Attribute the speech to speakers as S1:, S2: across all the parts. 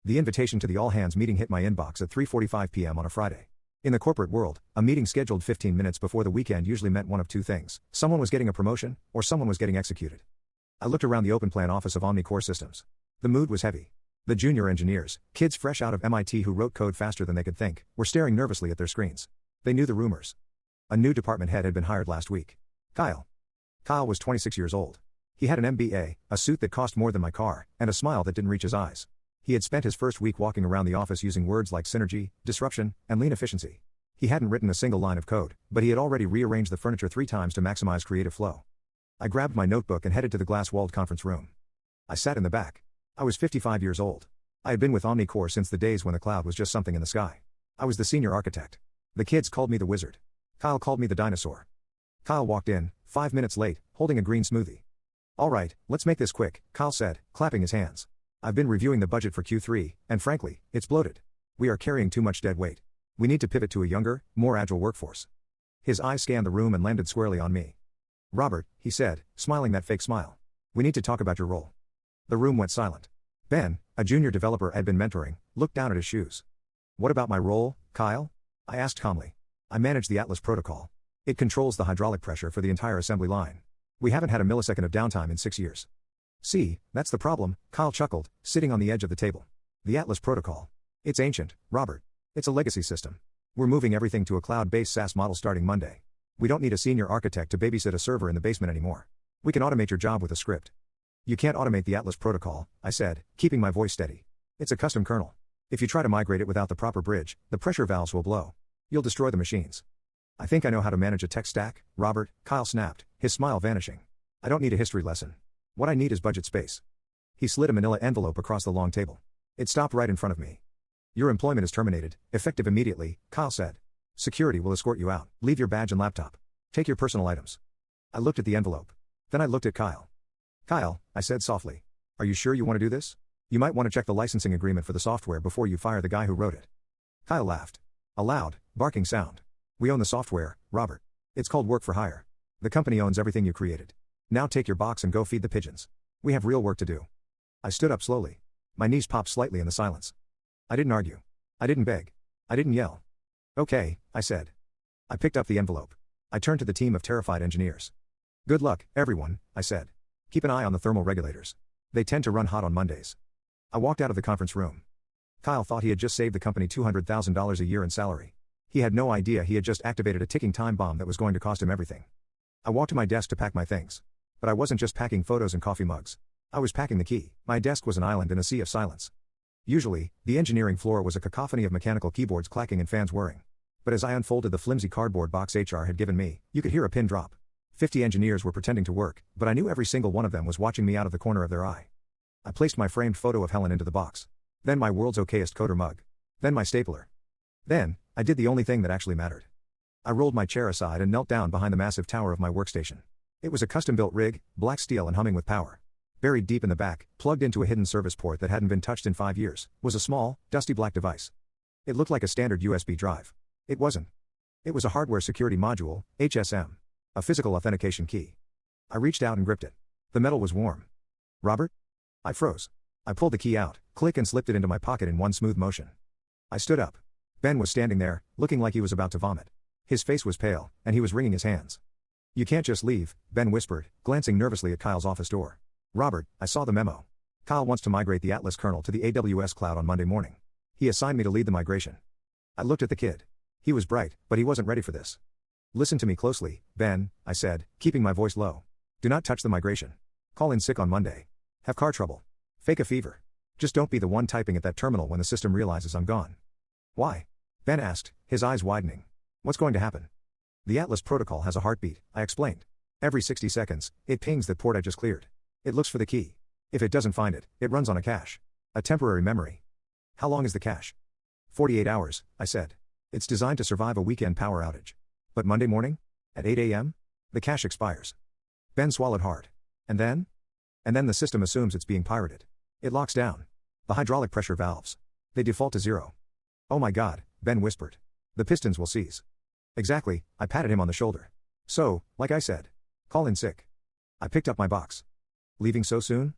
S1: The invitation to the all-hands meeting hit my inbox at 3:45 p.m. on a Friday. In the corporate world, a meeting scheduled 15 minutes before the weekend usually meant one of two things: someone was getting a promotion, or someone was getting executed. I looked around the open plan office of OmniCore Systems. The mood was heavy. The junior engineers, kids fresh out of MIT who wrote code faster than they could think, were staring nervously at their screens. They knew the rumors. A new department head had been hired last week. Kyle. Kyle was 26 years old. He had an MBA, a suit that cost more than my car, and a smile that didn't reach his eyes. He had spent his first week walking around the office using words like synergy, disruption, and lean efficiency. He hadn't written a single line of code, but he had already rearranged the furniture 3 times to maximize creative flow. I grabbed my notebook and headed to the glass-walled conference room. I sat in the back. I was 55 years old. I had been with OmniCore since the days when the cloud was just something in the sky. I was the senior architect. The kids called me the wizard. Kyle called me the dinosaur. Kyle walked in, 5 minutes late, holding a green smoothie. "All right, let's make this quick," Kyle said, clapping his hands. "I've been reviewing the budget for Q3, and frankly, it's bloated. We are carrying too much dead weight. We need to pivot to a younger, more agile workforce." His eyes scanned the room and landed squarely on me. "Robert," he said, smiling that fake smile. "We need to talk about your role." The room went silent. Ben, a junior developer I'd been mentoring, looked down at his shoes. "What about my role, Kyle?" I asked calmly. "I manage the Atlas protocol. It controls the hydraulic pressure for the entire assembly line. We haven't had a millisecond of downtime in 6 years. "See, that's the problem," Kyle chuckled, sitting on the edge of the table. "The Atlas protocol. It's ancient, Robert. It's a legacy system. We're moving everything to a cloud-based SaaS model starting Monday. We don't need a senior architect to babysit a server in the basement anymore. We can automate your job with a script." "You can't automate the Atlas protocol," I said, keeping my voice steady. "It's a custom kernel. If you try to migrate it without the proper bridge, the pressure valves will blow. You'll destroy the machines." "I think I know how to manage a tech stack, Robert," Kyle snapped, his smile vanishing. "I don't need a history lesson. What I need is budget space." He slid a manila envelope across the long table. It stopped right in front of me. "Your employment is terminated, effective immediately," Kyle said. "Security will escort you out. Leave your badge and laptop. Take your personal items." I looked at the envelope. Then I looked at Kyle. "Kyle," I said softly, "are you sure you want to do this? You might want to check the licensing agreement for the software before you fire the guy who wrote it." Kyle laughed. A loud, barking sound. "We own the software, Robert. It's called work for hire. The company owns everything you created. Now take your box and go feed the pigeons. We have real work to do." I stood up slowly. My knees popped slightly in the silence. I didn't argue. I didn't beg. I didn't yell. "Okay," I said. I picked up the envelope. I turned to the team of terrified engineers. "Good luck, everyone," I said. "Keep an eye on the thermal regulators. They tend to run hot on Mondays." I walked out of the conference room. Kyle thought he had just saved the company $200,000 a year in salary. He had no idea he had just activated a ticking time bomb that was going to cost him everything. I walked to my desk to pack my things. But I wasn't just packing photos and coffee mugs. I was packing the key. My desk was an island in a sea of silence. Usually, the engineering floor was a cacophony of mechanical keyboards clacking and fans whirring. But as I unfolded the flimsy cardboard box HR had given me, you could hear a pin drop. 50 engineers were pretending to work, but I knew every single one of them was watching me out of the corner of their eye. I placed my framed photo of Helen into the box. Then my world's okayest coder mug. Then my stapler. Then, I did the only thing that actually mattered. I rolled my chair aside and knelt down behind the massive tower of my workstation. It was a custom-built rig, black steel and humming with power. Buried deep in the back, plugged into a hidden service port that hadn't been touched in 5 years, was a small, dusty black device. It looked like a standard USB drive. It wasn't. It was a hardware security module, HSM. A physical authentication key. I reached out and gripped it. The metal was warm. "Robert?" I froze. I pulled the key out, click, and slipped it into my pocket in one smooth motion. I stood up. Ben was standing there, looking like he was about to vomit. His face was pale, and he was wringing his hands. "You can't just leave," Ben whispered, glancing nervously at Kyle's office door. "Robert, I saw the memo. Kyle wants to migrate the Atlas kernel to the AWS cloud on Monday morning. He assigned me to lead the migration." I looked at the kid. He was bright, but he wasn't ready for this. "Listen to me closely, Ben," I said, keeping my voice low. "Do not touch the migration. Call in sick on Monday. Have car trouble. Fake a fever. Just don't be the one typing at that terminal when the system realizes I'm gone." "Why?" Ben asked, his eyes widening. "What's going to happen?" "The Atlas protocol has a heartbeat," I explained. "Every 60 seconds, it pings that port I just cleared. It looks for the key. If it doesn't find it, it runs on a cache. A temporary memory." "How long is the cache?" 48 hours, I said. "It's designed to survive a weekend power outage. But Monday morning? At 8 a.m.? The cache expires." Ben swallowed hard. "And then?" "And then the system assumes it's being pirated. It locks down. The hydraulic pressure valves. They default to 0. "Oh my God," Ben whispered. "The pistons will seize." "Exactly," I patted him on the shoulder. "So, like I said, call in sick." I picked up my box. "Leaving so soon?"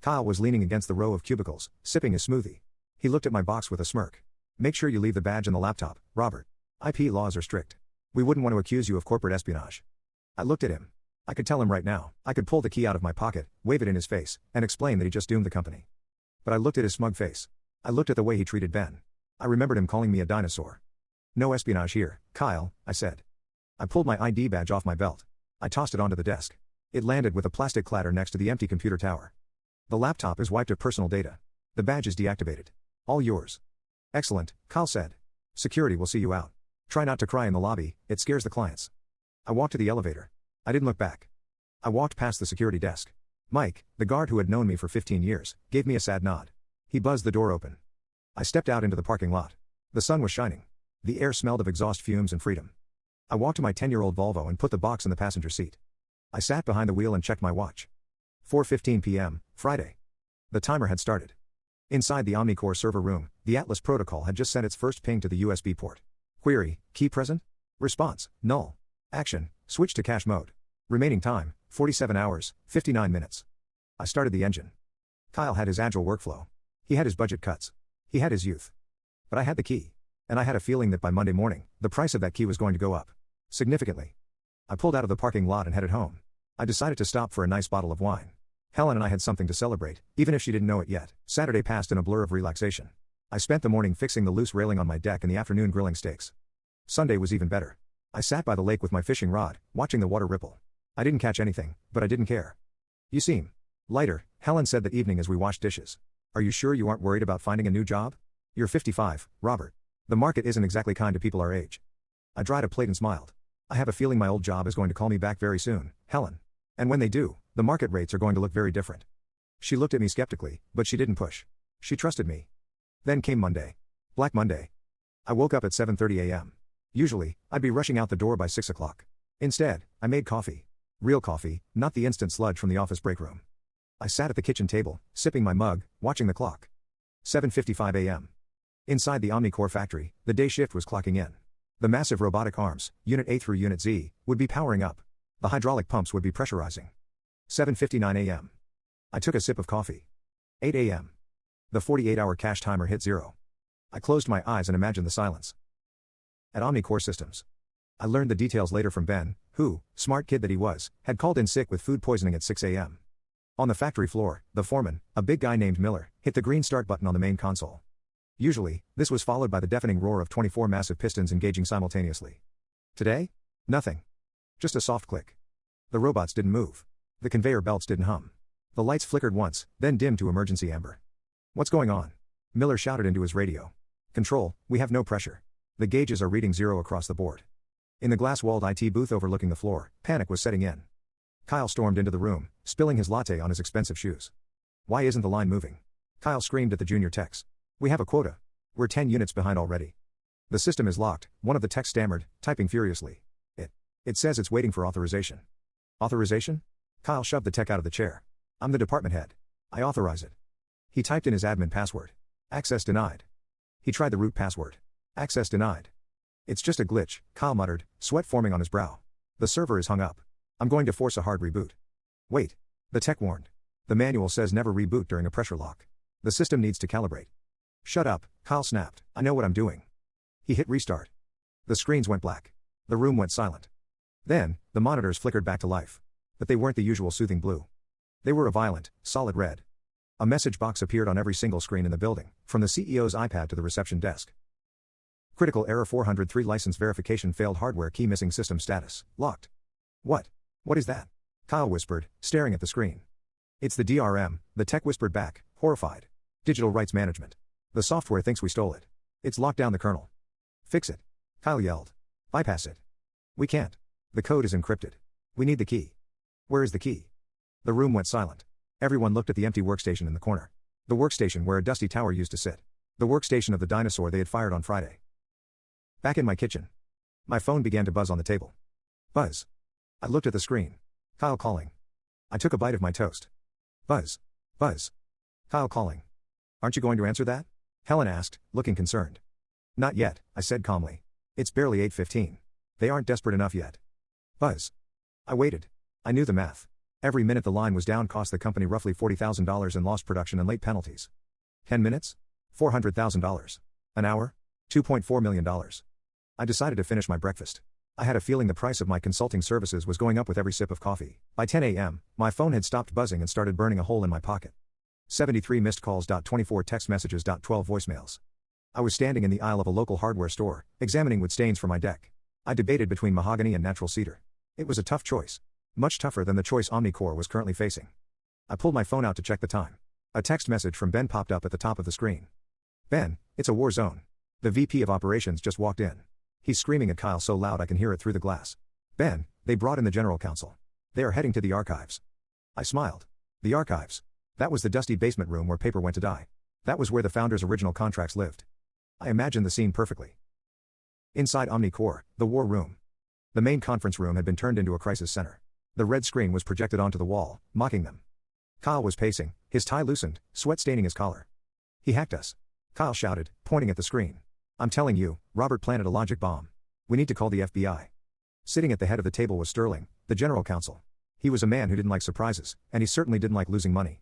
S1: Kyle was leaning against the row of cubicles, sipping his smoothie. He looked at my box with a smirk. Make sure you leave the badge and the laptop, Robert. IP laws are strict. We wouldn't want to accuse you of corporate espionage. I looked at him. I could tell him right now. I could pull the key out of my pocket, wave it in his face, and explain that he just doomed the company. But I looked at his smug face. I looked at the way he treated Ben. I remembered him calling me a dinosaur. No espionage here, Kyle, I said. I pulled my ID badge off my belt. I tossed it onto the desk. It landed with a plastic clatter next to the empty computer tower. The laptop is wiped of personal data. The badge is deactivated. All yours. Excellent, Kyle said. Security will see you out. Try not to cry in the lobby, it scares the clients. I walked to the elevator. I didn't look back. I walked past the security desk. Mike, the guard who had known me for 15 years, gave me a sad nod. He buzzed the door open. I stepped out into the parking lot. The sun was shining. The air smelled of exhaust fumes and freedom. I walked to my 10-year-old Volvo and put the box in the passenger seat. I sat behind the wheel and checked my watch. 4:15 p.m., Friday. The timer had started. Inside the Omnicore server room, the Atlas protocol had just sent its first ping to the USB port. Query, key present? Response, null. Action, switch to cache mode. Remaining time, 47 hours, 59 minutes. I started the engine. Kyle had his agile workflow. He had his budget cuts. He had his youth. But I had the key. And I had a feeling that by Monday morning, the price of that key was going to go up. Significantly. I pulled out of the parking lot and headed home. I decided to stop for a nice bottle of wine. Helen and I had something to celebrate, even if she didn't know it yet. Saturday passed in a blur of relaxation. I spent the morning fixing the loose railing on my deck and the afternoon grilling steaks. Sunday was even better. I sat by the lake with my fishing rod, watching the water ripple. I didn't catch anything, but I didn't care. You seem lighter, Helen said that evening as we washed dishes. Are you sure you aren't worried about finding a new job? You're 55, Robert. The market isn't exactly kind to people our age. I dried a plate and smiled. I have a feeling my old job is going to call me back very soon, Helen. And when they do, the market rates are going to look very different. She looked at me skeptically, but she didn't push. She trusted me. Then came Monday. Black Monday. I woke up at 7:30 a.m. Usually, I'd be rushing out the door by 6 o'clock. Instead, I made coffee. Real coffee, not the instant sludge from the office break room. I sat at the kitchen table, sipping my mug, watching the clock. 7:55 a.m. Inside the Omnicore factory, the day shift was clocking in. The massive robotic arms, Unit A through Unit Z, would be powering up. The hydraulic pumps would be pressurizing. 7:59 a.m. I took a sip of coffee. 8 a.m. The 48-hour cache timer hit zero. I closed my eyes and imagined the silence. At Omnicore Systems. I learned the details later from Ben, who, smart kid that he was, had called in sick with food poisoning at 6 a.m. On the factory floor, the foreman, a big guy named Miller, hit the green start button on the main console. Usually, this was followed by the deafening roar of 24 massive pistons engaging simultaneously. Today? Nothing. Just a soft click. The robots didn't move. The conveyor belts didn't hum. The lights flickered once, then dimmed to emergency amber. What's going on? Miller shouted into his radio. Control, we have no pressure. The gauges are reading zero across the board. In the glass-walled IT booth overlooking the floor, panic was setting in. Kyle stormed into the room, spilling his latte on his expensive shoes. Why isn't the line moving? Kyle screamed at the junior techs. We have a quota. We're 10 units behind already. The system is locked, one of the techs stammered, typing furiously. It says it's waiting for authorization. Authorization? Kyle shoved the tech out of the chair. I'm the department head. I authorize it. He typed in his admin password. Access denied. He tried the root password. Access denied. It's just a glitch, Kyle muttered, sweat forming on his brow. The server is hung up. I'm going to force a hard reboot. Wait. The tech warned. The manual says never reboot during a pressure lock. The system needs to calibrate. Shut up, Kyle snapped. I know what I'm doing. He hit restart. The screens went black. The room went silent. Then, the monitors flickered back to life. But they weren't the usual soothing blue. They were a violent, solid red. A message box appeared on every single screen in the building, from the CEO's iPad to the reception desk. Critical error 403 license verification failed, hardware key missing, system status locked. What? What is that? Kyle whispered, staring at the screen. It's the DRM, the tech whispered back, horrified. Digital rights management. The software thinks we stole it. It's locked down the kernel. Fix it. Kyle yelled. Bypass it. We can't. The code is encrypted. We need the key. Where is the key? The room went silent. Everyone looked at the empty workstation in the corner. The workstation where a dusty tower used to sit. The workstation of the dinosaur they had fired on Friday. Back in my kitchen. My phone began to buzz on the table. Buzz. I looked at the screen. Kyle calling. I took a bite of my toast. Buzz. Buzz. Kyle calling. Aren't you going to answer that? Helen asked, looking concerned. Not yet, I said calmly. It's barely 8:15. They aren't desperate enough yet. Buzz. I waited. I knew the math. Every minute the line was down cost the company roughly $40,000 in lost production and late penalties. 10 minutes? $400,000. An hour? $2.4 million. I decided to finish my breakfast. I had a feeling the price of my consulting services was going up with every sip of coffee. By 10 a.m., my phone had stopped buzzing and started burning a hole in my pocket. 73 missed calls. 24 text messages. 12 voicemails. I was standing in the aisle of a local hardware store, examining wood stains for my deck. I debated between mahogany and natural cedar. It was a tough choice. Much tougher than the choice Omnicore was currently facing. I pulled my phone out to check the time. A text message from Ben popped up at the top of the screen. Ben, it's a war zone. The VP of operations just walked in. He's screaming at Kyle so loud I can hear it through the glass. Ben, they brought in the general counsel. They are heading to the archives. I smiled. The archives. That was the dusty basement room where paper went to die. That was where the founders' original contracts lived. I imagined the scene perfectly. Inside Omnicore, the war room. The main conference room had been turned into a crisis center. The red screen was projected onto the wall, mocking them. Kyle was pacing, his tie loosened, sweat staining his collar. He hacked us. Kyle shouted, pointing at the screen. I'm telling you, Robert planted a logic bomb. We need to call the FBI. Sitting at the head of the table was Sterling, the general counsel. He was a man who didn't like surprises, and he certainly didn't like losing money.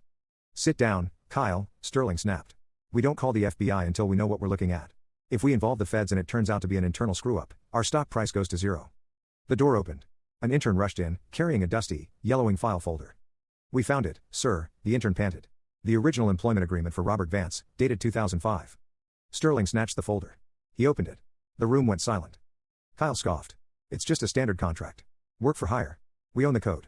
S1: Sit down, Kyle, Sterling snapped. We don't call the FBI until we know what we're looking at. If we involve the feds and it turns out to be an internal screw-up, our stock price goes to zero. The door opened. An intern rushed in, carrying a dusty, yellowing file folder. We found it, sir, the intern panted. The original employment agreement for Robert Vance, dated 2005. Sterling snatched the folder. He opened it. The room went silent. Kyle scoffed. It's just a standard contract. Work for hire. We own the code.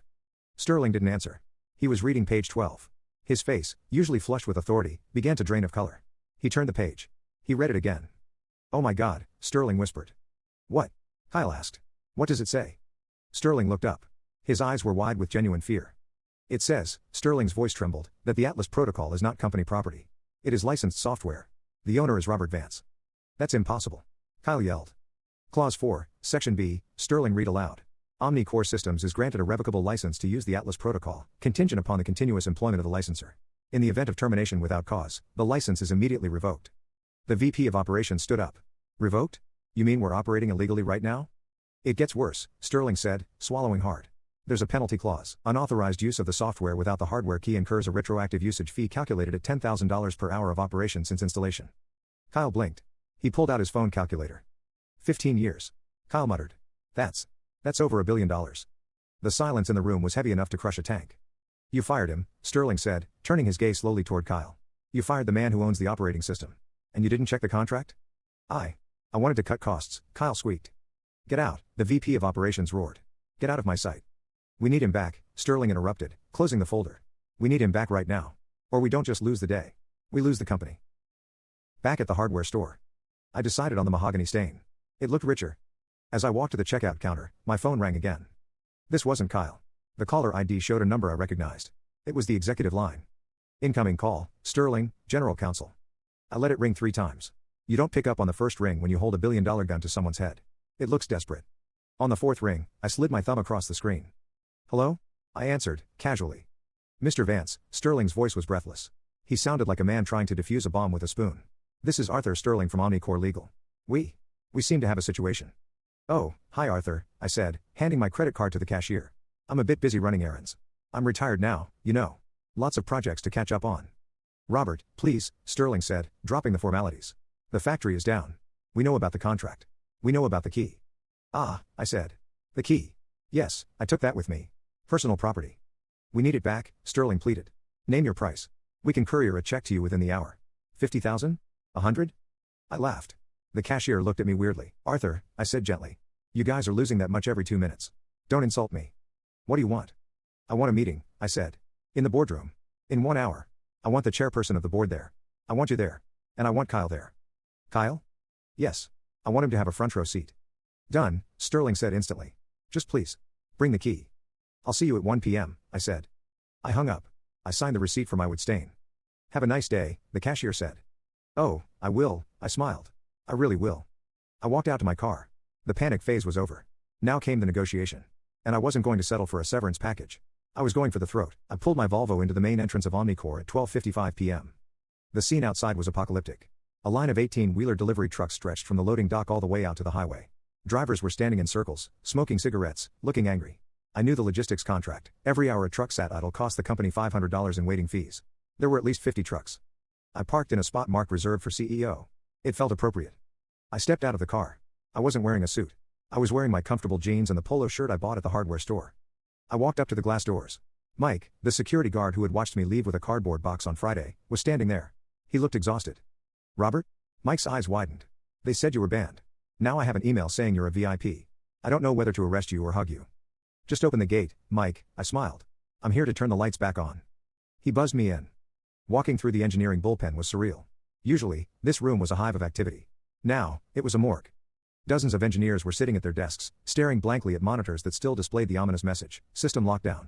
S1: Sterling didn't answer. He was reading page 12. His face, usually flushed with authority, began to drain of color. He turned the page. He read it again. Oh my God, Sterling whispered. What? Kyle asked. What does it say? Sterling looked up. His eyes were wide with genuine fear. It says, Sterling's voice trembled, that the Atlas protocol is not company property. It is licensed software. The owner is Robert Vance. That's impossible. Kyle yelled. Clause 4, Section B, Sterling read aloud. Omnicore Systems is granted a revocable license to use the Atlas protocol, contingent upon the continuous employment of the licensor. In the event of termination without cause, the license is immediately revoked. The VP of operations stood up. Revoked? You mean we're operating illegally right now? It gets worse, Sterling said, swallowing hard. There's a penalty clause. Unauthorized use of the software without the hardware key incurs a retroactive usage fee calculated at $10,000 per hour of operation since installation. Kyle blinked. He pulled out his phone calculator. 15 years. Kyle muttered. That's over $1 billion. The silence in the room was heavy enough to crush a tank. You fired him, Sterling said, turning his gaze slowly toward Kyle. You fired the man who owns the operating system. And you didn't check the contract? I wanted to cut costs, Kyle squeaked. Get out, the VP of operations roared. Get out of my sight. We need him back, Sterling interrupted, closing the folder. We need him back right now. Or we don't just lose the day. We lose the company. Back at the hardware store. I decided on the mahogany stain. It looked richer. As I walked to the checkout counter, my phone rang again. This wasn't Kyle. The caller ID showed a number I recognized. It was the executive line. Incoming call, Sterling, General Counsel. I let it ring 3 times. You don't pick up on the first ring when you hold $1 billion gun to someone's head. It looks desperate. On the 4th ring, I slid my thumb across the screen. Hello? I answered, casually. Mr. Vance, Sterling's voice was breathless. He sounded like a man trying to defuse a bomb with a spoon. This is Arthur Sterling from Omnicore Legal. We seem to have a situation. Oh, hi Arthur, I said, handing my credit card to the cashier. I'm a bit busy running errands. I'm retired now, you know. Lots of projects to catch up on. Robert, please, Sterling said, dropping the formalities. The factory is down. We know about the contract. We know about the key. Ah, I said. The key. Yes, I took that with me. Personal property. We need it back, Sterling pleaded. Name your price. We can courier a check to you within the hour. 50,000? 100? I laughed. The cashier looked at me weirdly. Arthur, I said gently. You guys are losing that much every 2 minutes. Don't insult me. What do you want? I want a meeting, I said. In the boardroom. In 1 hour. I want the chairperson of the board there. I want you there. And I want Kyle there. Kyle? Yes. I want him to have a front row seat. Done, Sterling said instantly. Just please. Bring the key. I'll see you at 1 p.m., I said. I hung up. I signed the receipt for my wood stain. Have a nice day, the cashier said. Oh, I will, I smiled. I really will. I walked out to my car. The panic phase was over. Now came the negotiation. And I wasn't going to settle for a severance package. I was going for the throat. I pulled my Volvo into the main entrance of Omnicore at 12:55 p.m. The scene outside was apocalyptic. A line of 18-wheeler delivery trucks stretched from the loading dock all the way out to the highway. Drivers were standing in circles, smoking cigarettes, looking angry. I knew the logistics contract. Every hour a truck sat idle cost the company $500 in waiting fees. There were at least 50 trucks. I parked in a spot marked reserved for CEO. It felt appropriate. I stepped out of the car. I wasn't wearing a suit. I was wearing my comfortable jeans and the polo shirt I bought at the hardware store. I walked up to the glass doors. Mike, the security guard who had watched me leave with a cardboard box on Friday, was standing there. He looked exhausted. Robert? Mike's eyes widened. They said you were banned. Now I have an email saying you're a VIP. I don't know whether to arrest you or hug you. Just open the gate, Mike, I smiled. I'm here to turn the lights back on. He buzzed me in. Walking through the engineering bullpen was surreal. Usually, this room was a hive of activity. Now, it was a morgue. Dozens of engineers were sitting at their desks, staring blankly at monitors that still displayed the ominous message, System Lockdown.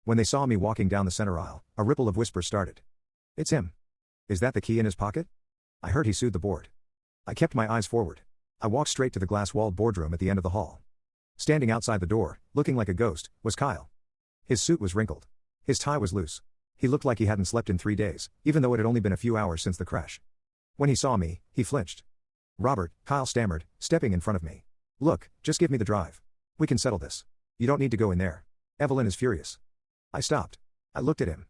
S1: When they saw me walking down the center aisle, a ripple of whispers started. It's him. Is that the key in his pocket? I heard he sued the board. I kept my eyes forward. I walked straight to the glass-walled boardroom at the end of the hall. Standing outside the door, looking like a ghost, was Kyle. His suit was wrinkled. His tie was loose. He looked like he hadn't slept in 3 days, even though it had only been a few hours since the crash. When he saw me, he flinched. Robert, Kyle stammered, stepping in front of me. Look, just give me the drive. We can settle this. You don't need to go in there. Evelyn is furious. I stopped. I looked at him.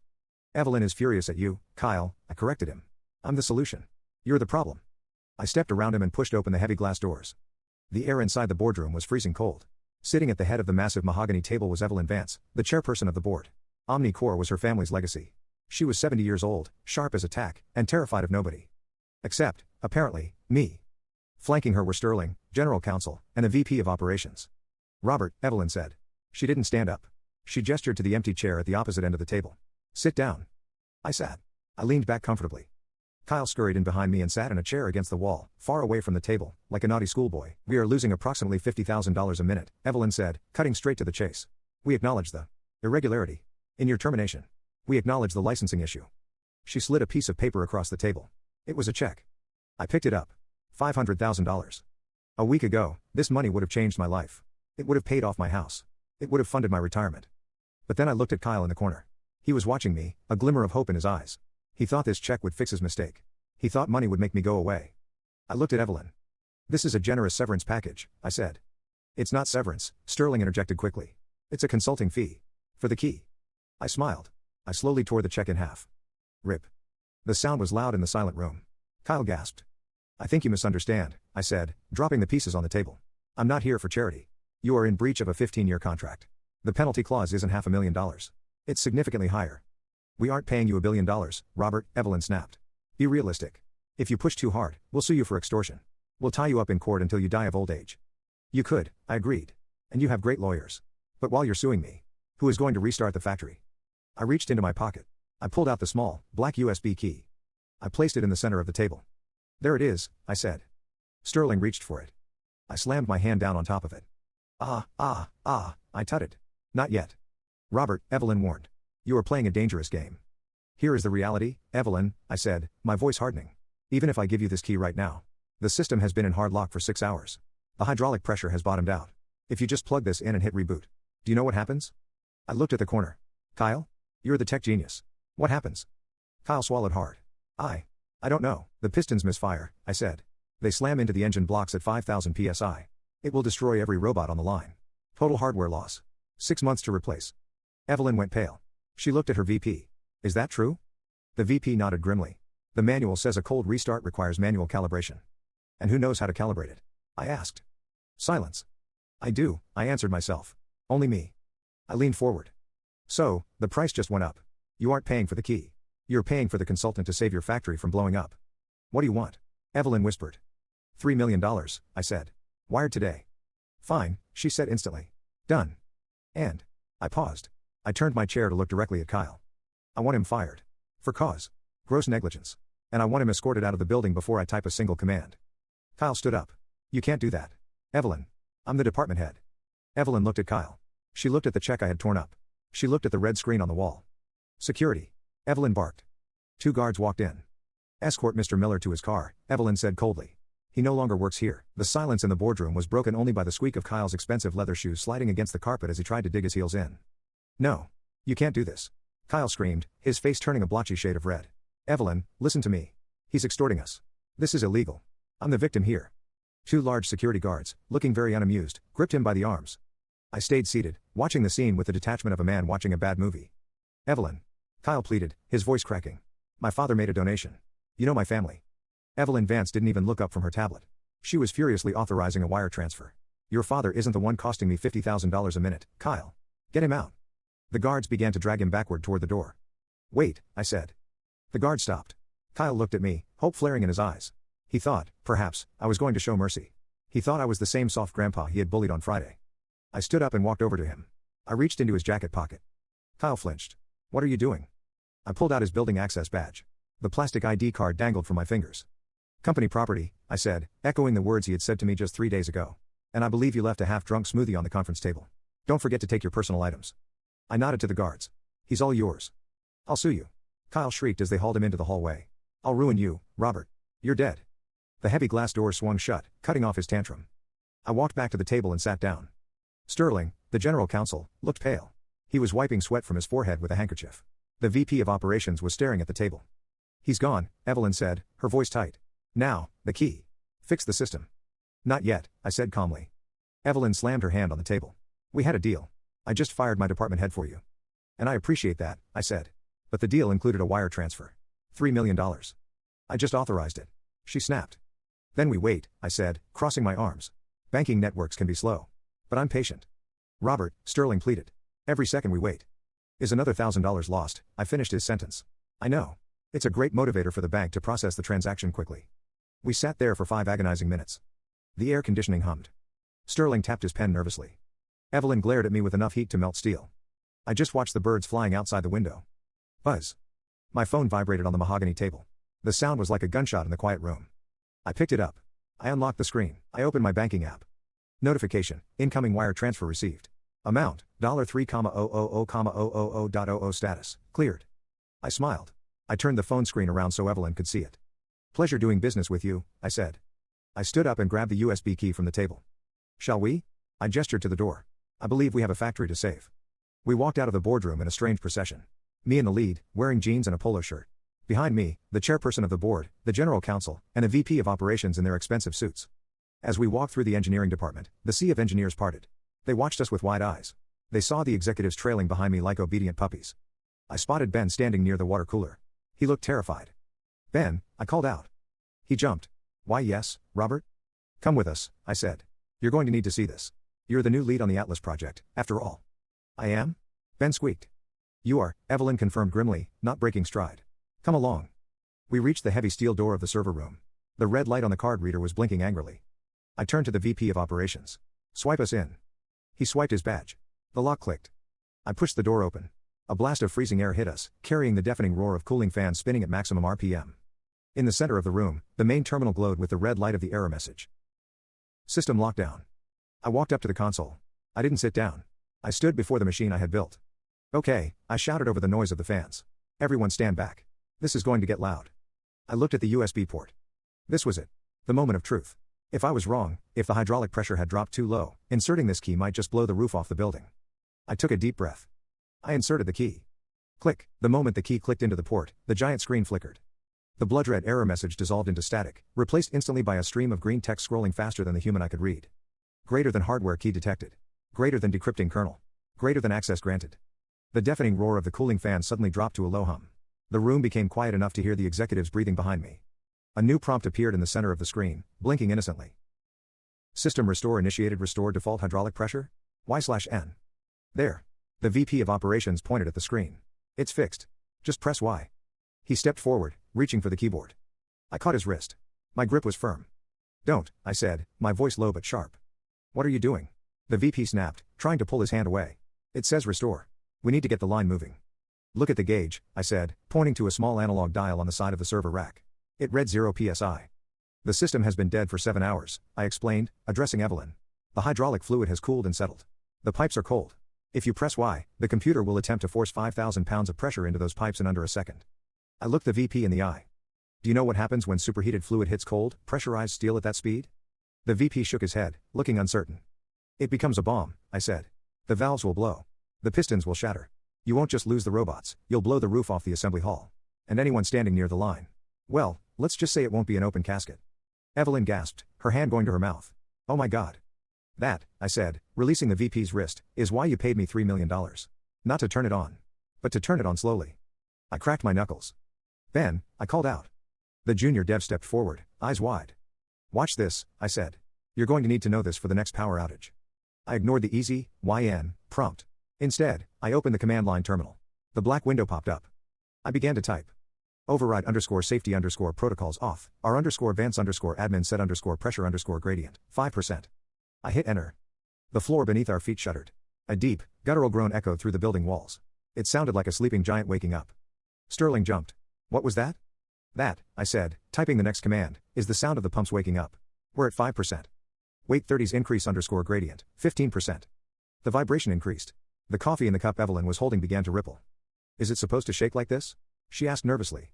S1: Evelyn is furious at you, Kyle, I corrected him. I'm the solution. You're the problem. I stepped around him and pushed open the heavy glass doors. The air inside the boardroom was freezing cold. Sitting at the head of the massive mahogany table was Evelyn Vance, the chairperson of the board. Omnicore was her family's legacy. She was 70 years old, sharp as a tack, and terrified of nobody. Except, apparently, me. Flanking her were Sterling, general counsel, and the VP of operations. Robert, Evelyn said. She didn't stand up. She gestured to the empty chair at the opposite end of the table. Sit down. I sat. I leaned back comfortably. Kyle scurried in behind me and sat in a chair against the wall, far away from the table, like a naughty schoolboy. We are losing approximately $50,000 a minute, Evelyn said, cutting straight to the chase. We acknowledge the irregularity in your termination. We acknowledge the licensing issue. She slid a piece of paper across the table. It was a check. I picked it up. $500,000. A week ago, this money would have changed my life. It would have paid off my house. It would have funded my retirement. But then I looked at Kyle in the corner. He was watching me, a glimmer of hope in his eyes. He thought this check would fix his mistake. He thought money would make me go away. I looked at Evelyn. This is a generous severance package, I said. It's not severance, Sterling interjected quickly. It's a consulting fee. For the key. I smiled. I slowly tore the check in half. Rip. The sound was loud in the silent room. Kyle gasped. I think you misunderstand, I said, dropping the pieces on the table. I'm not here for charity. You are in breach of a 15-year contract. The penalty clause isn't $500,000. It's significantly higher. We aren't paying you $1 billion, Robert, Evelyn snapped. Be realistic. If you push too hard, we'll sue you for extortion. We'll tie you up in court until you die of old age. You could, I agreed. And you have great lawyers. But while you're suing me, who is going to restart the factory? I reached into my pocket. I pulled out the small, black USB key. I placed it in the center of the table. There it is, I said. Sterling reached for it. I slammed my hand down on top of it. I tutted. Not yet. Robert, Evelyn warned. You are playing a dangerous game. Here is the reality, Evelyn, I said, my voice hardening. Even if I give you this key right now, the system has been in hard lock for 6 hours. The hydraulic pressure has bottomed out. If you just plug this in and hit reboot, do you know what happens? I looked at the corner. Kyle? You're the tech genius. What happens? Kyle swallowed hard. I don't know. The pistons misfire, I said. They slam into the engine blocks at 5,000 psi. It will destroy every robot on the line. Total hardware loss. 6 months to replace. Evelyn went pale. She looked at her VP. Is that true? The VP nodded grimly. The manual says a cold restart requires manual calibration. And who knows how to calibrate it? I asked. Silence. I do, I answered myself. Only me. I leaned forward. So, the price just went up. You aren't paying for the key. You're paying for the consultant to save your factory from blowing up. What do you want? Evelyn whispered. $3 million, I said. Wired today. Fine, she said instantly. Done. And. I paused. I turned my chair to look directly at Kyle. I want him fired. For cause. Gross negligence. And I want him escorted out of the building before I type a single command. Kyle stood up. You can't do that. Evelyn. I'm the department head. Evelyn looked at Kyle. She looked at the check I had torn up. She looked at the red screen on the wall. Security. Evelyn barked. 2 guards walked in. Escort Mr. Miller to his car, Evelyn said coldly. He no longer works here. The silence in the boardroom was broken only by the squeak of Kyle's expensive leather shoes sliding against the carpet as he tried to dig his heels in. No. You can't do this. Kyle screamed, his face turning a blotchy shade of red. Evelyn, listen to me. He's extorting us. This is illegal. I'm the victim here. 2 large security guards, looking very unamused, gripped him by the arms. I stayed seated, watching the scene with the detachment of a man watching a bad movie. Evelyn. Kyle pleaded, his voice cracking. My father made a donation. You know my family. Evelyn Vance didn't even look up from her tablet. She was furiously authorizing a wire transfer. Your father isn't the one costing me $50,000 a minute, Kyle. Get him out. The guards began to drag him backward toward the door. Wait, I said. The guard stopped. Kyle looked at me, hope flaring in his eyes. He thought, perhaps, I was going to show mercy. He thought I was the same soft grandpa he had bullied on Friday. I stood up and walked over to him. I reached into his jacket pocket. Kyle flinched. What are you doing? I pulled out his building access badge. The plastic ID card dangled from my fingers. Company property, I said, echoing the words he had said to me just 3 days ago. And I believe you left a half-drunk smoothie on the conference table. Don't forget to take your personal items. I nodded to the guards. He's all yours. I'll sue you. Kyle shrieked as they hauled him into the hallway. I'll ruin you, Robert. You're dead. The heavy glass doors swung shut, cutting off his tantrum. I walked back to the table and sat down. Sterling, the general counsel, looked pale. He was wiping sweat from his forehead with a handkerchief. The VP of operations was staring at the table. He's gone, Evelyn said, her voice tight. Now, the key. Fix the system. Not yet, I said calmly. Evelyn slammed her hand on the table. We had a deal. I just fired my department head for you. And I appreciate that, I said. But the deal included a wire transfer. $3 million. I just authorized it. She snapped. Then we wait, I said, crossing my arms. Banking networks can be slow. But I'm patient. Robert, Sterling pleaded. Every second we wait is another $1,000 lost. I finished his sentence. I know. It's a great motivator for the bank to process the transaction quickly. We sat there for 5 agonizing minutes. The air conditioning hummed. Sterling tapped his pen nervously. Evelyn glared at me with enough heat to melt steel. I just watched the birds flying outside the window. Buzz. My phone vibrated on the mahogany table. The sound was like a gunshot in the quiet room. I picked it up. I unlocked the screen. I opened my banking app. Notification, incoming wire transfer received. Amount, $3,000,000.000.00 status, cleared. I smiled. I turned the phone screen around so Evelyn could see it. Pleasure doing business with you, I said. I stood up and grabbed the USB key from the table. Shall we? I gestured to the door. I believe we have a factory to save. We walked out of the boardroom in a strange procession. Me in the lead, wearing jeans and a polo shirt. Behind me, the chairperson of the board, the general counsel, and a VP of operations in their expensive suits. As we walked through the engineering department, the sea of engineers parted. They watched us with wide eyes. They saw the executives trailing behind me like obedient puppies. I spotted Ben standing near the water cooler. He looked terrified. Ben, I called out. He jumped. Why yes, Robert? Come with us, I said. You're going to need to see this. You're the new lead on the Atlas project, after all. I am? Ben squeaked. You are, Evelyn confirmed grimly, not breaking stride. Come along. We reached the heavy steel door of the server room. The red light on the card reader was blinking angrily. I turned to the VP of operations. Swipe us in. He swiped his badge. The lock clicked. I pushed the door open. A blast of freezing air hit us, carrying the deafening roar of cooling fans spinning at maximum RPM. In the center of the room, the main terminal glowed with the red light of the error message. System lockdown. I walked up to the console. I didn't sit down. I stood before the machine I had built. Okay, I shouted over the noise of the fans. Everyone stand back. This is going to get loud. I looked at the USB port. This was it. The moment of truth. If I was wrong, if the hydraulic pressure had dropped too low, inserting this key might just blow the roof off the building. I took a deep breath. I inserted the key. Click. The moment the key clicked into the port, the giant screen flickered. The blood-red error message dissolved into static, replaced instantly by a stream of green text scrolling faster than the human eye could read. Greater than hardware key detected. Greater than decrypting kernel. Greater than access granted. The deafening roar of the cooling fan suddenly dropped to a low hum. The room became quiet enough to hear the executives breathing behind me. A new prompt appeared in the center of the screen, blinking innocently. System restore initiated. Restore default hydraulic pressure? Y/N. There. The VP of operations pointed at the screen. It's fixed. Just press Y. He stepped forward, reaching for the keyboard. I caught his wrist. My grip was firm. Don't, I said, my voice low but sharp. What are you doing? The VP snapped, trying to pull his hand away. It says restore. We need to get the line moving. Look at the gauge, I said, pointing to a small analog dial on the side of the server rack. It read 0 psi. The system has been dead for 7 hours, I explained, addressing Evelyn. The hydraulic fluid has cooled and settled. The pipes are cold. If you press Y, the computer will attempt to force 5,000 pounds of pressure into those pipes in under a second. I looked the VP in the eye. Do you know what happens when superheated fluid hits cold, pressurized steel at that speed? The VP shook his head, looking uncertain. It becomes a bomb, I said. The valves will blow. The pistons will shatter. You won't just lose the robots, you'll blow the roof off the assembly hall. And anyone standing near the line. Well, let's just say it won't be an open casket. Evelyn gasped, her hand going to her mouth. Oh my God. That, I said, releasing the VP's wrist, is why you paid me $3 million. Not to turn it on. But to turn it on slowly. I cracked my knuckles. Ben, I called out. The junior dev stepped forward, eyes wide. Watch this, I said. You're going to need to know this for the next power outage. I ignored the easy, YN, prompt. Instead, I opened the command line terminal. The black window popped up. I began to type. Override _safety protocols off, r _vance admin set pressure gradient, 5%. I hit enter. The floor beneath our feet shuddered. A deep, guttural groan echoed through the building walls. It sounded like a sleeping giant waking up. Sterling jumped. What was that? That, I said, typing the next command, is the sound of the pumps waking up. We're at 5%. Wait 30s increase gradient, 15%. The vibration increased. The coffee in the cup Evelyn was holding began to ripple. Is it supposed to shake like this? She asked nervously.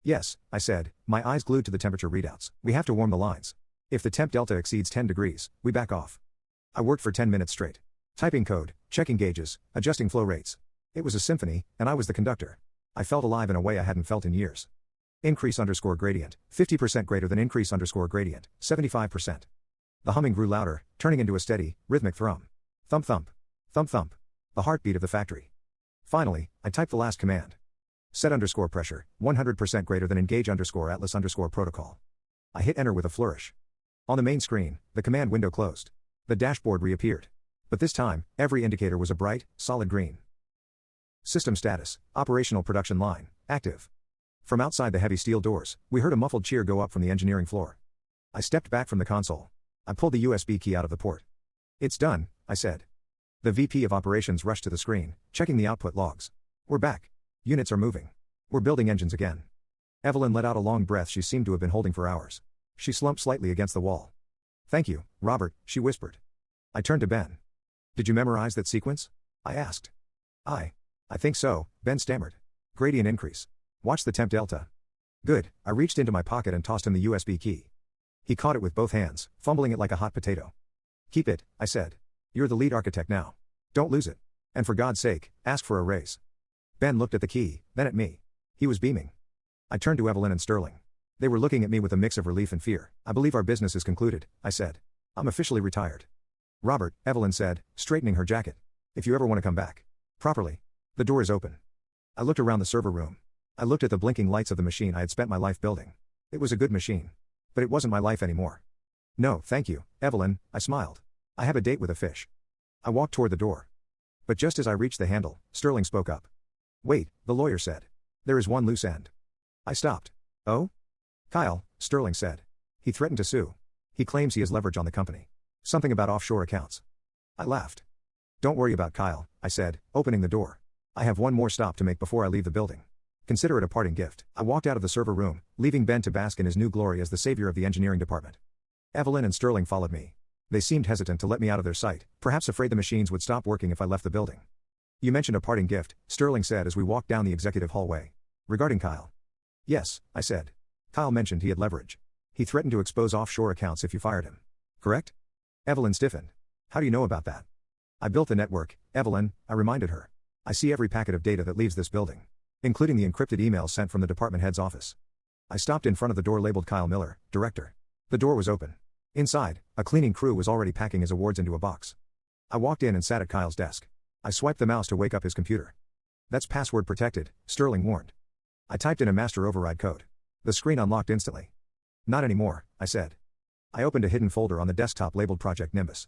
S1: Yes, I said, my eyes glued to the temperature readouts. We have to warm the lines. If the temp delta exceeds 10 degrees, we back off. I worked for 10 minutes straight. Typing code, checking gauges, adjusting flow rates. It was a symphony, and I was the conductor. I felt alive in a way I hadn't felt in years. Increase gradient, 50% greater than increase gradient, 75%. The humming grew louder, turning into a steady, rhythmic thrum. Thump thump. Thump thump. The heartbeat of the factory. Finally, I typed the last command. Set pressure, 100% greater than engage atlas protocol. I hit enter with a flourish. On the main screen, the command window closed. The dashboard reappeared. But this time, every indicator was a bright, solid green. System status, operational production line, active. From outside the heavy steel doors, we heard a muffled cheer go up from the engineering floor. I stepped back from the console. I pulled the USB key out of the port. It's done, I said. The VP of operations rushed to the screen, checking the output logs. We're back. Units are moving. We're building engines again. Evelyn let out a long breath she seemed to have been holding for hours. She slumped slightly against the wall. Thank you, Robert, she whispered. I turned to Ben. Did you memorize that sequence? I asked. I think so, Ben stammered. Gradient increase. Watch the temp delta. Good, I reached into my pocket and tossed him the USB key. He caught it with both hands, fumbling it like a hot potato. Keep it, I said. You're the lead architect now. Don't lose it. And for God's sake, ask for a raise. Ben looked at the key, then at me. He was beaming. I turned to Evelyn and Sterling. They were looking at me with a mix of relief and fear. I believe our business is concluded, I said. I'm officially retired. Robert, Evelyn said, straightening her jacket. If you ever want to come back. Properly. The door is open. I looked around the server room. I looked at the blinking lights of the machine I had spent my life building. It was a good machine. But it wasn't my life anymore. No, thank you, Evelyn, I smiled. I have a date with a fish. I walked toward the door. But just as I reached the handle, Sterling spoke up. Wait, the lawyer said. There is one loose end. I stopped. Oh? Kyle, Sterling said. He threatened to sue. He claims he has leverage on the company. Something about offshore accounts. I laughed. Don't worry about Kyle, I said, opening the door. I have one more stop to make before I leave the building. Consider it a parting gift. I walked out of the server room, leaving Ben to bask in his new glory as the savior of the engineering department. Evelyn and Sterling followed me. They seemed hesitant to let me out of their sight, perhaps afraid the machines would stop working if I left the building. You mentioned a parting gift, Sterling said as we walked down the executive hallway. Regarding Kyle. Yes, I said. Kyle mentioned he had leverage. He threatened to expose offshore accounts if you fired him. Correct? Evelyn stiffened. How do you know about that? I built the network, Evelyn, I reminded her. I see every packet of data that leaves this building. Including the encrypted emails sent from the department head's office. I stopped in front of the door labeled Kyle Miller, Director. The door was open. Inside, a cleaning crew was already packing his awards into a box. I walked in and sat at Kyle's desk. I swiped the mouse to wake up his computer. That's password protected, Sterling warned. I typed in a master override code. The screen unlocked instantly. Not anymore, I said. I opened a hidden folder on the desktop labeled Project Nimbus.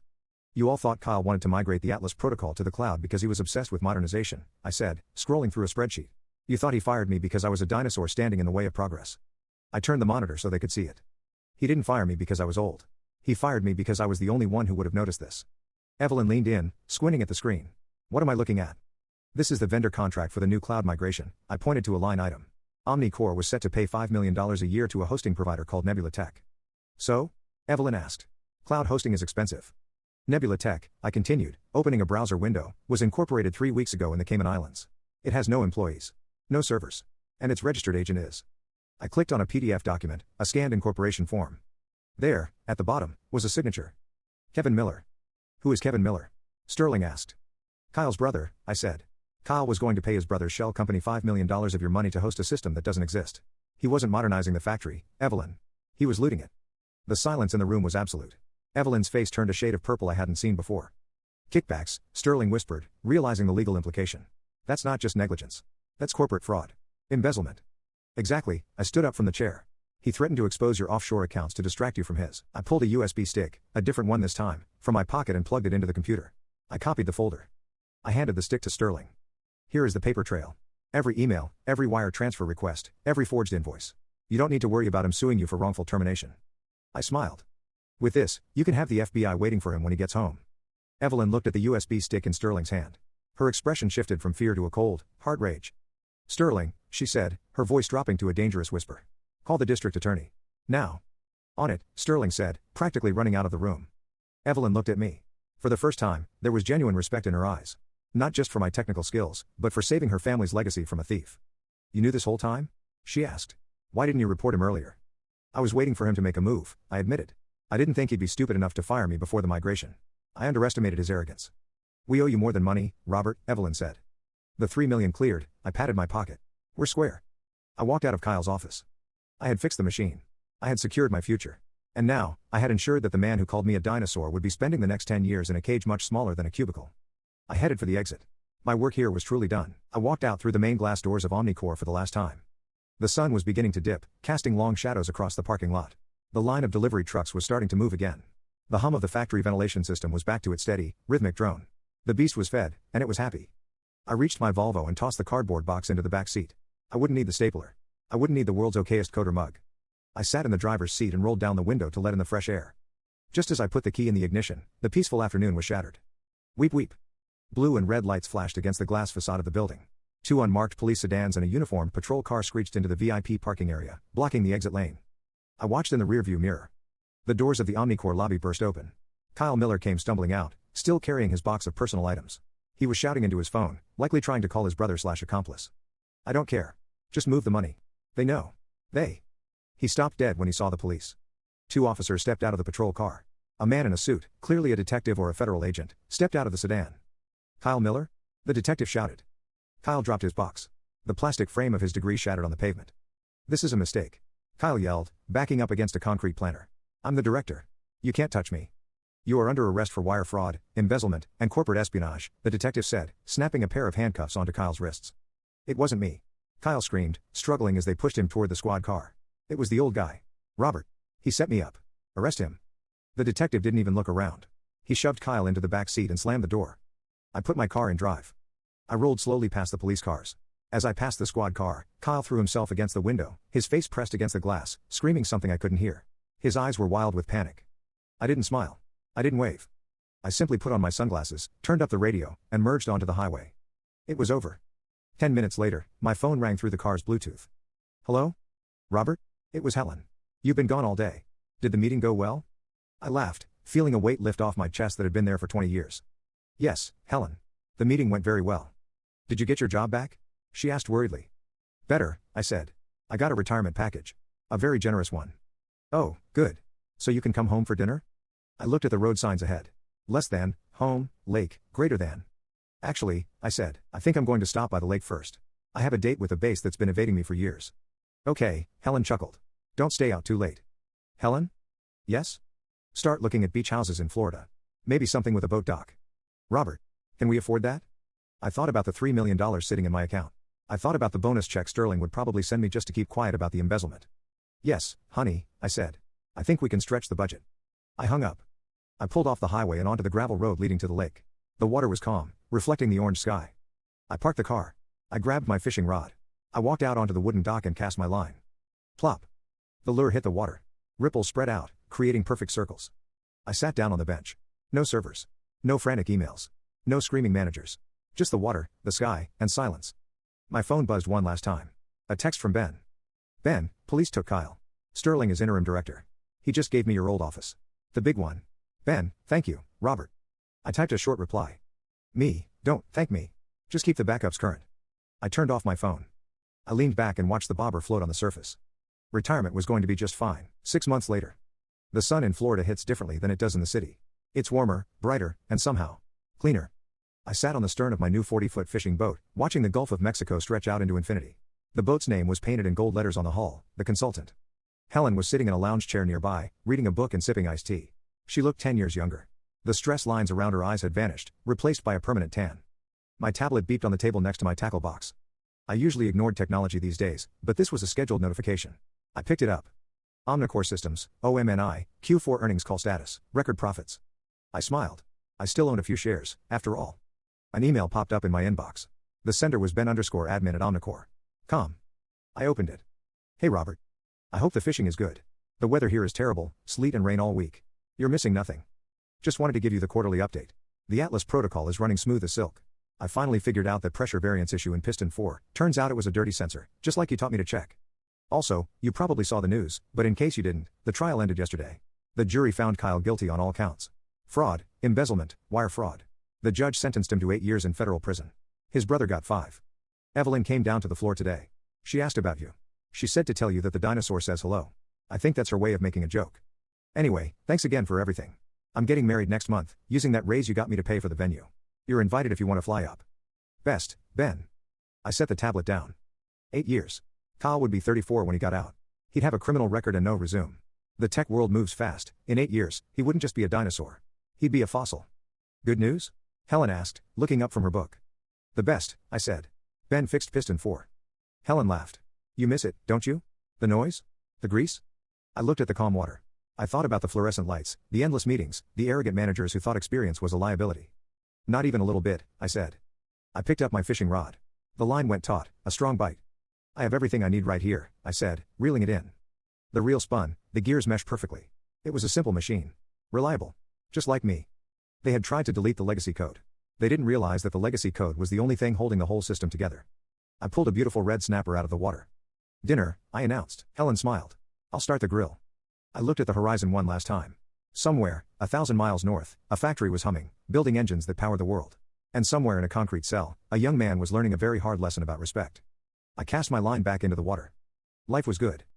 S1: You all thought Kyle wanted to migrate the Atlas protocol to the cloud because he was obsessed with modernization, I said, scrolling through a spreadsheet. You thought he fired me because I was a dinosaur standing in the way of progress. I turned the monitor so they could see it. He didn't fire me because I was old. He fired me because I was the only one who would have noticed this. Evelyn leaned in, squinting at the screen. What am I looking at? This is the vendor contract for the new cloud migration. I pointed to a line item. OmniCore was set to pay $5 million a year to a hosting provider called Nebula Tech. So? Evelyn asked. Cloud hosting is expensive. Nebula Tech, I continued, opening a browser window, was incorporated 3 weeks ago in the Cayman Islands. It has no employees. No servers. And its registered agent is. I clicked on a PDF document, a scanned incorporation form. There, at the bottom, was a signature. Kevin Miller. Who is Kevin Miller? Sterling asked. Kyle's brother, I said. Kyle was going to pay his brother's shell company $5 million of your money to host a system that doesn't exist. He wasn't modernizing the factory, Evelyn. He was looting it. The silence in the room was absolute. Evelyn's face turned a shade of purple I hadn't seen before. Kickbacks, Sterling whispered, realizing the legal implication. That's not just negligence. That's corporate fraud. Embezzlement. Exactly, I stood up from the chair. He threatened to expose your offshore accounts to distract you from his. I pulled a USB stick, a different one this time, from my pocket and plugged it into the computer. I copied the folder. I handed the stick to Sterling. Here is the paper trail. Every email, every wire transfer request, every forged invoice. You don't need to worry about him suing you for wrongful termination. I smiled. With this, you can have the FBI waiting for him when he gets home. Evelyn looked at the USB stick in Sterling's hand. Her expression shifted from fear to a cold, hard rage. Sterling, she said, her voice dropping to a dangerous whisper. Call the district attorney. Now. On it, Sterling said, practically running out of the room. Evelyn looked at me. For the first time, there was genuine respect in her eyes. Not just for my technical skills, but for saving her family's legacy from a thief. You knew this whole time? She asked. Why didn't you report him earlier? I was waiting for him to make a move, I admitted. I didn't think he'd be stupid enough to fire me before the migration. I underestimated his arrogance. We owe you more than money, Robert, Evelyn said. The $3 million cleared. I patted my pocket. We're square. I walked out of Kyle's office. I had fixed the machine. I had secured my future. And now, I had ensured that the man who called me a dinosaur would be spending the next 10 years in a cage much smaller than a cubicle. I headed for the exit. My work here was truly done. I walked out through the main glass doors of Omnicore for the last time. The sun was beginning to dip, casting long shadows across the parking lot. The line of delivery trucks was starting to move again. The hum of the factory ventilation system was back to its steady, rhythmic drone. The beast was fed, and it was happy. I reached my Volvo and tossed the cardboard box into the back seat. I wouldn't need the stapler. I wouldn't need the world's okayest coder mug. I sat in the driver's seat and rolled down the window to let in the fresh air. Just as I put the key in the ignition, the peaceful afternoon was shattered. Weep weep. Blue and red lights flashed against the glass facade of the building. 2 unmarked police sedans and a uniformed patrol car screeched into the VIP parking area, blocking the exit lane. I watched in the rearview mirror. The doors of the Omnicore lobby burst open. Kyle Miller came stumbling out, still carrying his box of personal items. He was shouting into his phone, likely trying to call his brother/accomplice. I don't care. Just move the money. They know. He stopped dead when he saw the police. 2 officers stepped out of the patrol car. A man in a suit, clearly a detective or a federal agent, stepped out of the sedan. Kyle Miller? The detective shouted. Kyle dropped his box. The plastic frame of his degree shattered on the pavement. This is a mistake. Kyle yelled, backing up against a concrete planter. I'm the director. You can't touch me. You are under arrest for wire fraud, embezzlement, and corporate espionage, the detective said, snapping a pair of handcuffs onto Kyle's wrists. It wasn't me. Kyle screamed, struggling as they pushed him toward the squad car. It was the old guy. Robert. He set me up. Arrest him. The detective didn't even look around. He shoved Kyle into the back seat and slammed the door. I put my car in drive. I rolled slowly past the police cars. As I passed the squad car, Kyle threw himself against the window, his face pressed against the glass, screaming something I couldn't hear. His eyes were wild with panic. I didn't smile. I didn't wave. I simply put on my sunglasses, turned up the radio, and merged onto the highway. It was over. 10 minutes later, my phone rang through the car's Bluetooth. Hello? Robert? It was Helen. You've been gone all day. Did the meeting go well? I laughed, feeling a weight lift off my chest that had been there for 20 years. Yes, Helen. The meeting went very well. Did you get your job back? She asked worriedly. Better, I said. I got a retirement package. A very generous one. Oh, good. So you can come home for dinner? I looked at the road signs ahead. Less than, home, lake, greater than. Actually, I said, I think I'm going to stop by the lake first. I have a date with a base that's been evading me for years. Okay, Helen chuckled. Don't stay out too late. Helen? Yes? Start looking at beach houses in Florida. Maybe something with a boat dock. Robert, can we afford that? I thought about the $3 million sitting in my account. I thought about the bonus check Sterling would probably send me just to keep quiet about the embezzlement. Yes, honey, I said. I think we can stretch the budget. I hung up. I pulled off the highway and onto the gravel road leading to the lake. The water was calm, reflecting the orange sky. I parked the car. I grabbed my fishing rod. I walked out onto the wooden dock and cast my line. Plop. The lure hit the water. Ripples spread out, creating perfect circles. I sat down on the bench. No servers. No frantic emails. No screaming managers. Just the water, the sky, and silence. My phone buzzed one last time. A text from Ben. Ben, police took Kyle. Sterling is interim director. He just gave me your old office. The big one. Ben, thank you, Robert. I typed a short reply. Me, don't thank me. Just keep the backups current. I turned off my phone. I leaned back and watched the bobber float on the surface. Retirement was going to be just fine. 6 months later. The sun in Florida hits differently than it does in the city. It's warmer, brighter, and somehow cleaner. I sat on the stern of my new 40-foot fishing boat, watching the Gulf of Mexico stretch out into infinity. The boat's name was painted in gold letters on the hull, The Consultant. Helen was sitting in a lounge chair nearby, reading a book and sipping iced tea. She looked 10 years younger. The stress lines around her eyes had vanished, replaced by a permanent tan. My tablet beeped on the table next to my tackle box. I usually ignored technology these days, but this was a scheduled notification. I picked it up. Omnicore Systems, OMNI, Q4 earnings call status, record profits. I smiled. I still owned a few shares, after all. An email popped up in my inbox. The sender was Ben_admin at Omnicore.com. I opened it. Hey Robert. I hope the fishing is good. The weather here is terrible, sleet and rain all week. You're missing nothing. Just wanted to give you the quarterly update. The Atlas protocol is running smooth as silk. I finally figured out that pressure variance issue in piston 4, turns out it was a dirty sensor, just like you taught me to check. Also, you probably saw the news, but in case you didn't, the trial ended yesterday. The jury found Kyle guilty on all counts. Fraud, embezzlement, wire fraud. The judge sentenced him to 8 years in federal prison. His brother got 5. Evelyn came down to the floor today. She asked about you. She said to tell you that the dinosaur says hello. I think that's her way of making a joke. Anyway, thanks again for everything. I'm getting married next month, using that raise you got me to pay for the venue. You're invited if you want to fly up. Best, Ben. I set the tablet down. 8 years. Kyle would be 34 when he got out. He'd have a criminal record and no resume. The tech world moves fast. In 8 years, he wouldn't just be a dinosaur. He'd be a fossil. Good news? Helen asked, looking up from her book. The best, I said. Ben fixed piston 4. Helen laughed. You miss it, don't you? The noise? The grease? I looked at the calm water. I thought about the fluorescent lights, the endless meetings, the arrogant managers who thought experience was a liability. Not even a little bit, I said. I picked up my fishing rod. The line went taut, a strong bite. I have everything I need right here, I said, reeling it in. The reel spun, the gears meshed perfectly. It was a simple machine. Reliable. Just like me. They had tried to delete the legacy code. They didn't realize that the legacy code was the only thing holding the whole system together. I pulled a beautiful red snapper out of the water. Dinner, I announced. Helen smiled. I'll start the grill. I looked at the horizon one last time. Somewhere, 1,000 miles north, a factory was humming, building engines that power the world. And somewhere in a concrete cell, a young man was learning a very hard lesson about respect. I cast my line back into the water. Life was good.